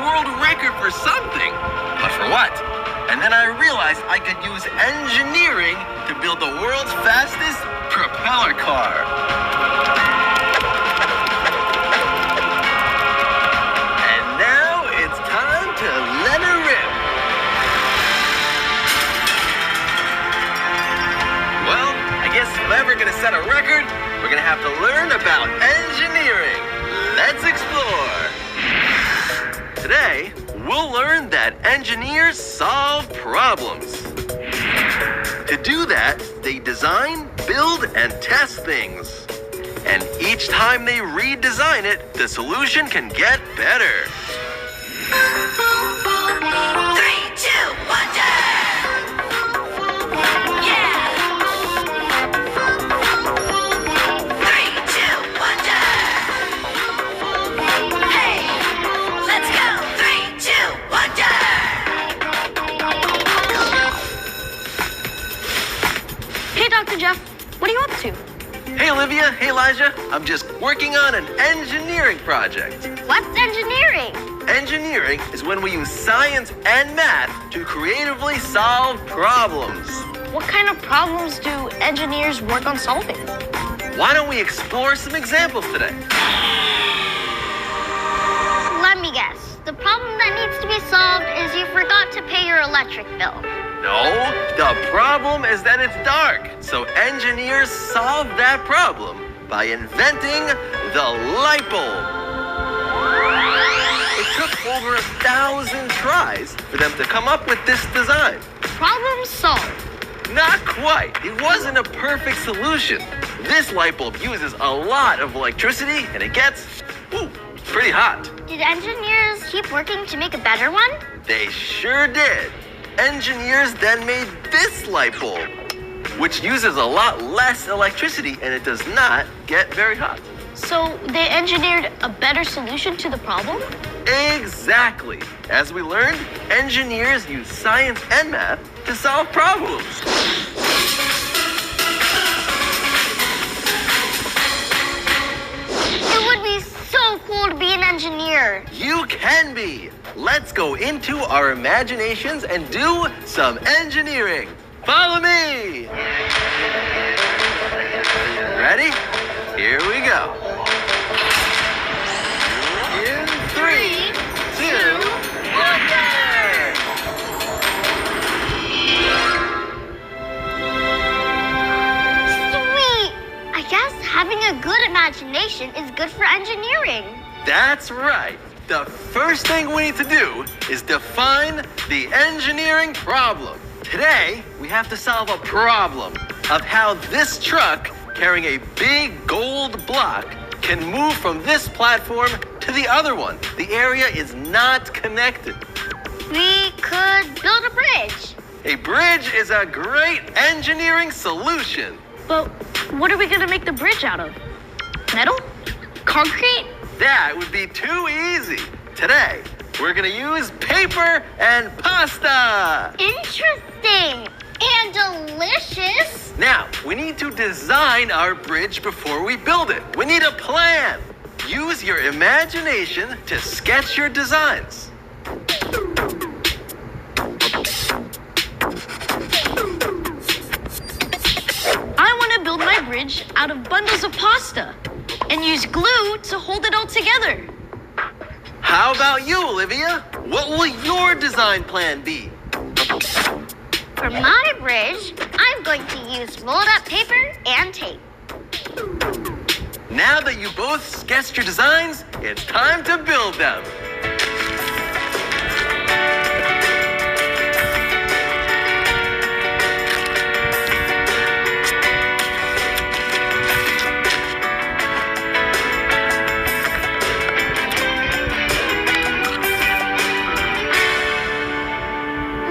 world record for something. But for what? And then I realized I could use engineering to build the world's fastest propeller car. And now it's time to let her rip. Well, I guess if I'm ever gonna set a record, we're gonna have to learn about engineering. Let's explore. Today, we'll learn that engineers solve problems. To do that, they design, build, and test things. And each time they redesign it, the solution can get better. 3, 2, 1, yeah! 3, 2, 1, hey! Let's go! 3, 2, 1, Hey, Dr. Jeff, what are you up to? Hey, Olivia. Hey, Elijah. I'm just working on an engineering project. What's engineering? Engineering is when we use science and math to creatively solve problems. What kind of problems do engineers work on solving? Why don't we explore some examples today? Let me guess. The problem that needs to be solved is you forgot to pay your electric bill. No, the problem is that it's dark. So engineers solve that problem by inventing the light bulb. It took over 1,000 tries for them to come up with this design. Problem solved. Not quite. It wasn't a perfect solution. This light bulb uses a lot of electricity and it gets, pretty hot. Did engineers keep working to make a better one? They sure did. Engineers then made this light bulb, which uses a lot less electricity and it does not get very hot. So they engineered a better solution to the problem? Exactly. As we learned, engineers use science and math to solve problems. It would be so cool to be an engineer. You can be. Let's go into our imaginations and do some engineering. Follow me. Ready? Here we go. In 3, 2, 1, go! Sweet! I guess having a good imagination is good for engineering. That's right. The first thing we need to do is define the engineering problem. Today, we have to solve a problem of how this truck carrying a big gold block can move from this platform to the other one. The area is not connected. We could build a bridge. A bridge is a great engineering solution. But what are we gonna make the bridge out of? Metal? Concrete? That would be too easy. Today, we're gonna use paper and pasta. Interesting and delicious. Now, we need to design our bridge before we build it. We need a plan. Use your imagination to sketch your designs. I want to build my bridge out of bundles of pasta and use glue to hold it all together. How about you, Olivia? What will your design plan be? For my bridge, I'm going to use rolled up paper and tape. Now that you both sketched your designs, it's time to build them.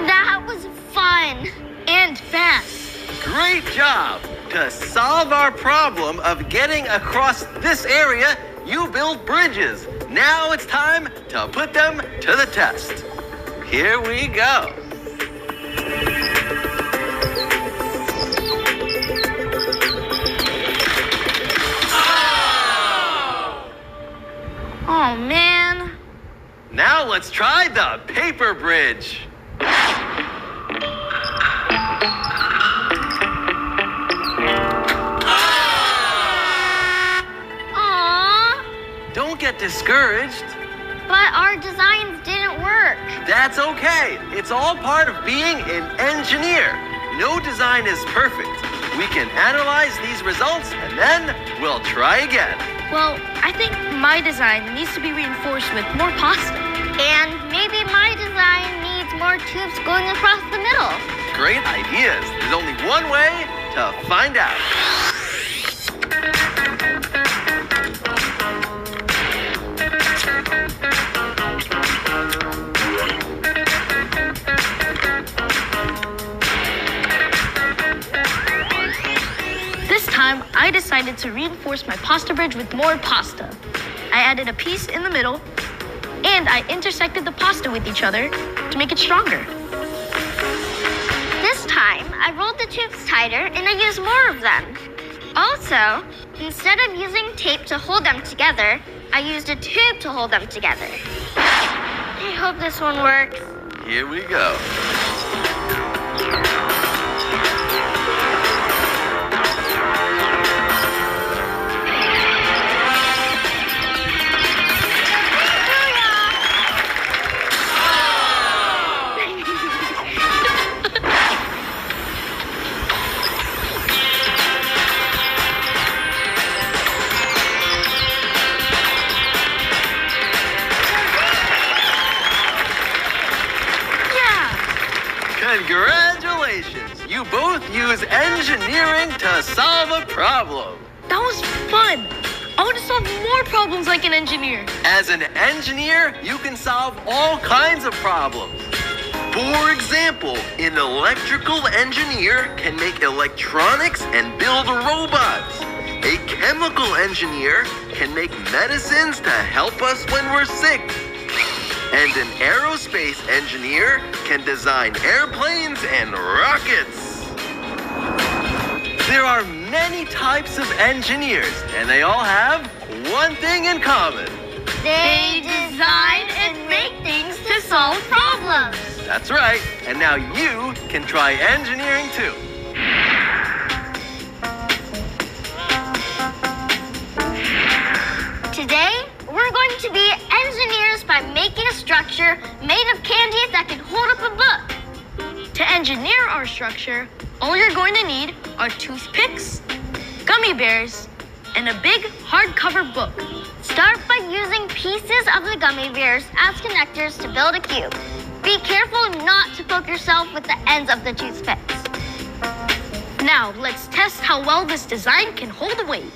That was fun. And fast. Great job! To solve our problem of getting across this area, you build bridges. Now it's time to put them to the test. Here we go. Oh, man. Now Now let's try the paper bridge. Aww. Don't get discouraged. But our designs didn't work. That's okay. It's all part of being an engineer. No design is perfect. We can analyze these results and then we'll try again. Well, I think my design needs to be reinforced with more pasta. And maybe my design needs more tubes going across the middle. Great ideas. There's only one way to find out. This time, I decided to reinforce my pasta bridge with more pasta. I added a piece in the middle, and I intersected the pasta with each other to make it stronger. This time, I rolled the tubes tighter and I used more of them. Also, instead of using tape to hold them together, I used a tube to hold them together. I hope this one works. Here we go. Congratulations! You both use engineering to solve a problem. That was fun. I want to solve more problems like an engineer. As an engineer, you can solve all kinds of problems. For example, an electrical engineer can make electronics and build robots. A chemical engineer can make medicines to help us when we're sick. And an aerospace engineer can design airplanes and rockets. There are many types of engineers, and they all have one thing in common. They design and make things to solve problems. That's right. And now you can try engineering too. Today, we're going to be engineers by making a structure made of candies that can hold up a book. To engineer our structure, all you're going to need are toothpicks, gummy bears, and a big hardcover book. Start by using pieces of the gummy bears as connectors to build a cube. Be careful not to poke yourself with the ends of the toothpicks. Now, let's test how well this design can hold the weight.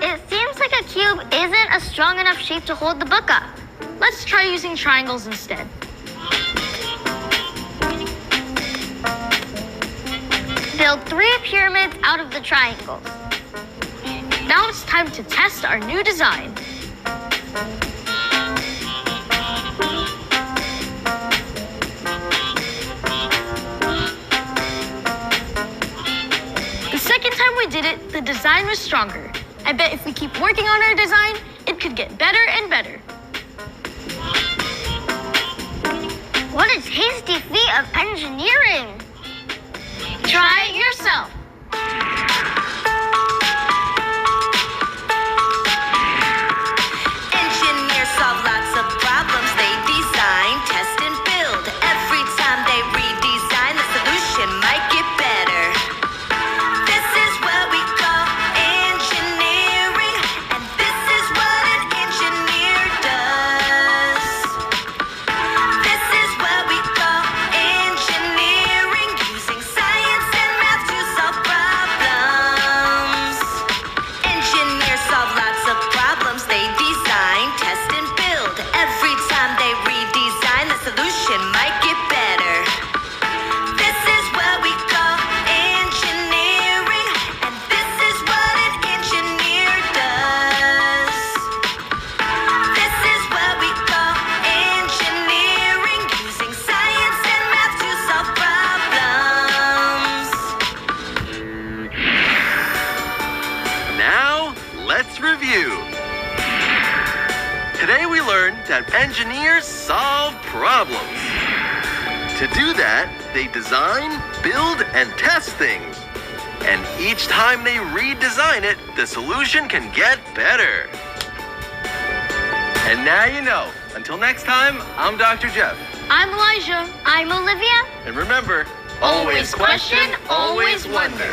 It seems like a cube isn't a strong enough shape to hold the book up. Let's try using triangles instead. Build 3 pyramids out of the triangles. Now it's time to test our new design. The second time we did it, the design was stronger. I bet if we keep working on our design, it could get better and better. What a tasty feat of engineering! Try it yourself. Engineers solve lots of problems. They design, test, and build. Every time they redesign, the solution might get better. This is what we call engineering, and this is what an engineer does. This is what we call engineering, using science and math to solve you. Today we learned that engineers solve problems. To do that, they design, build, and test things. And each time they redesign it, the solution can get better. And now you know. Until next time, I'm Dr. Jeff. I'm Elijah. I'm Olivia. And remember, always question, always wonder.